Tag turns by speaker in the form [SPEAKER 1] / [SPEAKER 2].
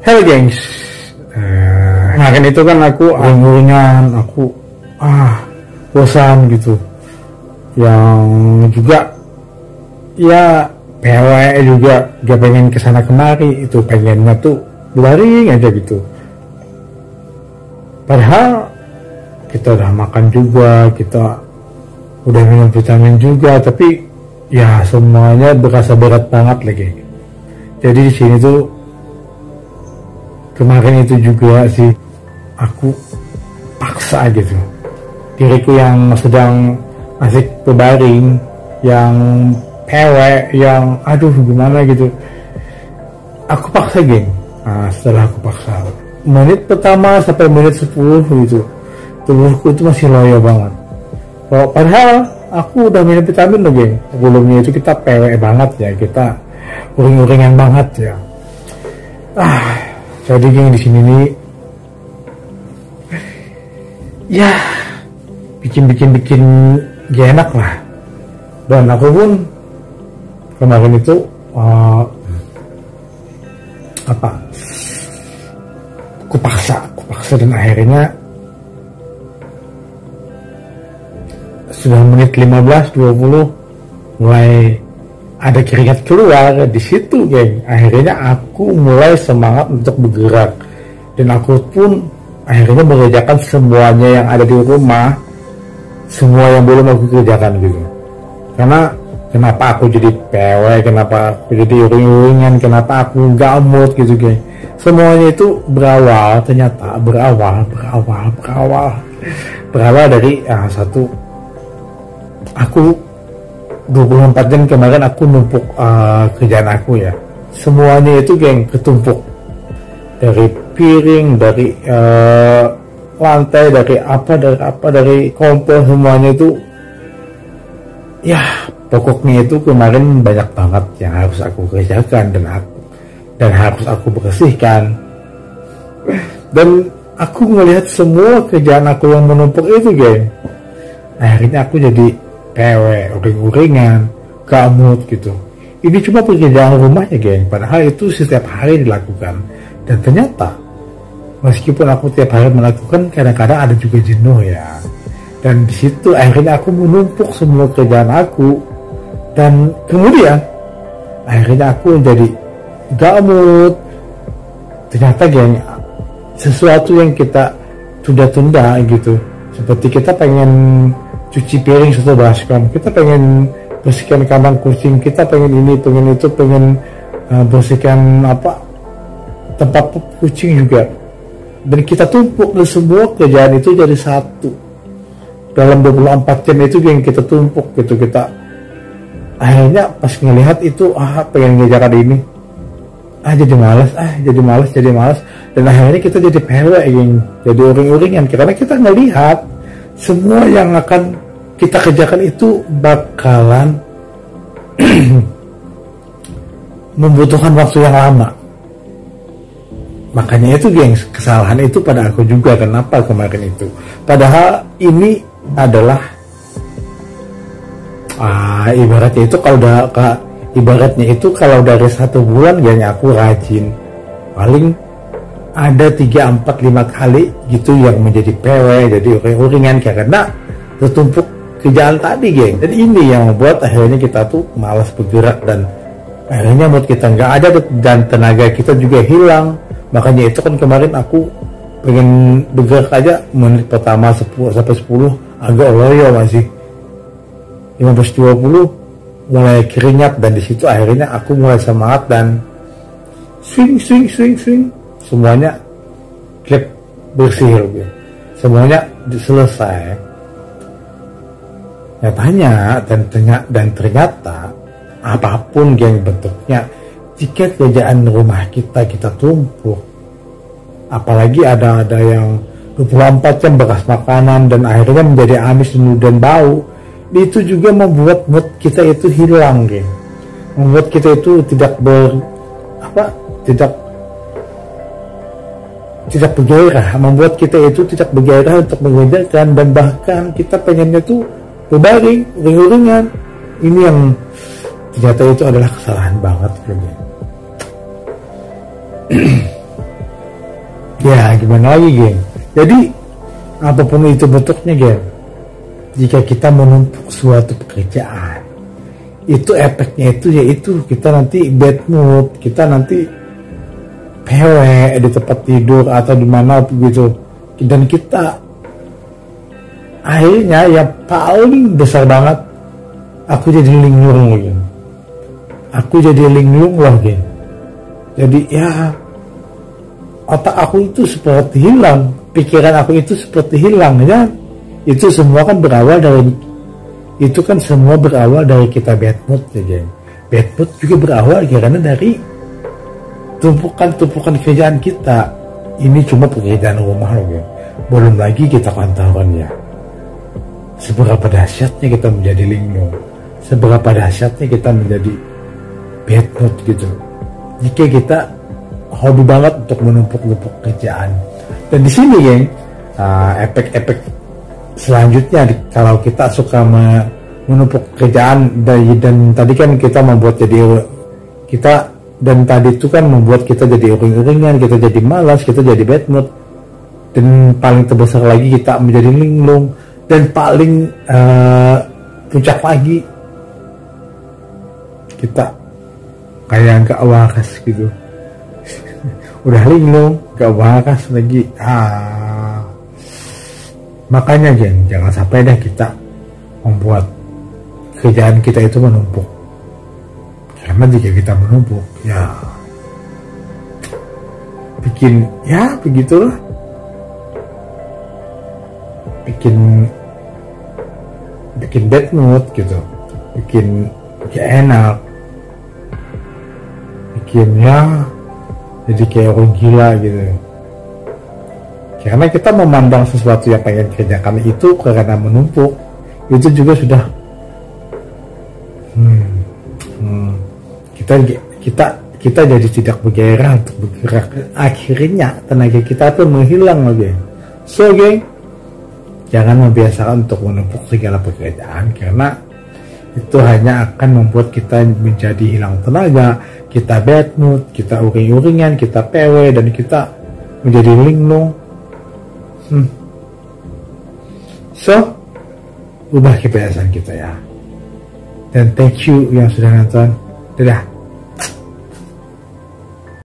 [SPEAKER 1] Halo gengs, kemarin itu kan aku angguringan, aku bosan gitu. Yang juga ya PW juga gak pengen kesana kemari, itu pengennya tuh berbaring aja gitu. Padahal kita udah makan juga, kita udah minum vitamin juga, tapi ya semuanya berasa berat banget lagi. Jadi di sini tuh kemarin itu juga sih aku paksa gitu diriku yang sedang asik berbaring, yang PW, yang aduh gimana gitu, aku paksa geng. Setelah aku paksa menit pertama sampai menit 10 gitu, tubuhku itu masih loyo banget. Padahal aku udah minum vitamin loh geng. Sebelumnya itu kita PW banget ya, kita uring-uringan banget ya. Jadi geng di sini nih ya bikin gak enak lah. Dan aku pun kemarin itu aku paksa dan akhirnya sudah menit 15-20 mulai ada keringat keluar di situ geng. Akhirnya aku mulai semangat untuk bergerak, dan aku pun akhirnya mengerjakan semuanya yang ada di rumah, semua yang belum aku kerjakan gitu. Karena kenapa aku jadi PW, kenapa aku jadi uring-uringan, kenapa aku gak mood gitu geng. Semuanya itu berawal dari satu, aku 24 jam kemarin aku numpuk kerjaan aku ya. Semuanya itu geng ketumpuk, dari piring, dari lantai, dari kompor, semuanya itu ya pokoknya itu kemarin banyak banget yang harus aku kerjakan dan harus aku bersihkan. Dan aku ngelihat semua kerjaan aku yang menumpuk itu geng, akhirnya aku jadi PW, uring-uringan, gamut gitu. Ini cuma pekerjaan rumah ya geng, padahal itu setiap hari dilakukan. Dan ternyata meskipun aku tiap hari melakukan, kadang-kadang ada juga jenuh ya. Dan di situ akhirnya aku menumpuk semua kerjaan aku, dan kemudian akhirnya aku jadi gamut. Ternyata geng, sesuatu yang kita sudah tunda gitu, seperti kita pengen cuci piring satu baskom, kita pengen bersihkan kandang kucing, kita pengen ini, pengen itu, pengen bersihkan tempat kucing juga, dan kita tumpuk, dan semua kerjaan itu jadi satu dalam 24 jam itu yang kita tumpuk gitu. Kita akhirnya pas ngelihat itu pengen ngejakan ini, jadi malas, dan akhirnya kita jadi PW geng, jadi uring-uringan, karena kita ngelihat semua yang akan kita kerjakan itu bakalan membutuhkan waktu yang lama. Makanya itu geng, kesalahan itu pada aku juga. Kenapa kemarin itu, padahal ini adalah ibaratnya itu kalau dari 1 bulan kayaknya aku rajin paling ada 3, 4, 5 kali gitu yang menjadi PW, jadi uring-uringan karena tertumpuk kerjaan tadi geng. Dan ini yang membuat akhirnya kita tuh malas bergerak, dan akhirnya mood kita nggak ada, dan tenaga kita juga hilang. Makanya itu kan kemarin aku pengen bergerak aja, menit pertama 10 sampai 10 agak loyo, masih 15-20 mulai keringat, dan disitu akhirnya aku mulai semangat dan swing, semuanya klip bersih gitu. Semuanya selesai nyatanya, dan ternyata apapun yang bentuknya, jika kerjaan rumah kita tumpuk, apalagi ada yang 24 jam bekas makanan dan akhirnya menjadi amis dan bau, itu juga membuat mood kita itu hilang geng. Membuat kita itu tidak bergairah, membuat kita itu tidak bergairah untuk mengerjakan, dan bahkan kita pengennya tuh berbaring, uring-uringan. Ini yang ternyata itu adalah kesalahan banget. Ya gimana lagi geng, jadi apapun itu bentuknya geng, jika kita menumpuk suatu pekerjaan, itu efeknya itu yaitu kita nanti bad mood, kita nanti PW di tempat tidur atau di mana begitu, dan kita akhirnya yang paling besar banget, aku jadi linglung lagi, aku jadi linglung lagi, jadi ya otak aku itu seperti hilang, pikiran aku itu seperti hilang ya. Itu semua kan berawal dari, itu kan semua berawal dari kita bad mood ya geng. Bad mood juga berawal karena dari tumpukan kerjaan kita. Ini cuma pekerjaan rumah loh geng, belum lagi kita kantoran ya. Seberapa dahsyatnya kita menjadi linglung, seberapa dahsyatnya kita menjadi bad mood gitu, jika kita hobi banget untuk menumpuk-numpuk kerjaan. Dan di sini geng, efek-efek selanjutnya kalau kita suka menumpuk kerjaan, dan tadi kan kita membuat jadi kita, dan tadi itu kan membuat kita jadi uring-uringan, kita jadi malas, kita jadi bad mood, dan paling terbesar lagi kita menjadi linglung, dan paling puncak lagi kita kayak gak waras gitu. Udah linglung, gak waras lagi. Makanya jangan sampai deh kita membuat kerjaan kita itu menumpuk. Karena jika kita menumpuk, ya bikin, ya begitulah, bikin bad mood gitu, bikin gak enak, bikin ya jadi kayak orang gila gitu. Karena kita memandang sesuatu yang pengen kerjakan itu karena menumpuk, itu juga sudah kita jadi tidak bergairah untuk bergerak. Akhirnya tenaga kita pun menghilang lagi. So geng, jangan membiasakan untuk menumpuk segala pekerjaan, karena itu hanya akan membuat kita menjadi hilang tenaga, kita bad mood, kita uring-uringan, kita PW, dan kita menjadi linglung. So, ubah kebiasaan kita ya. Dan thank you yang sudah nonton. Dadah.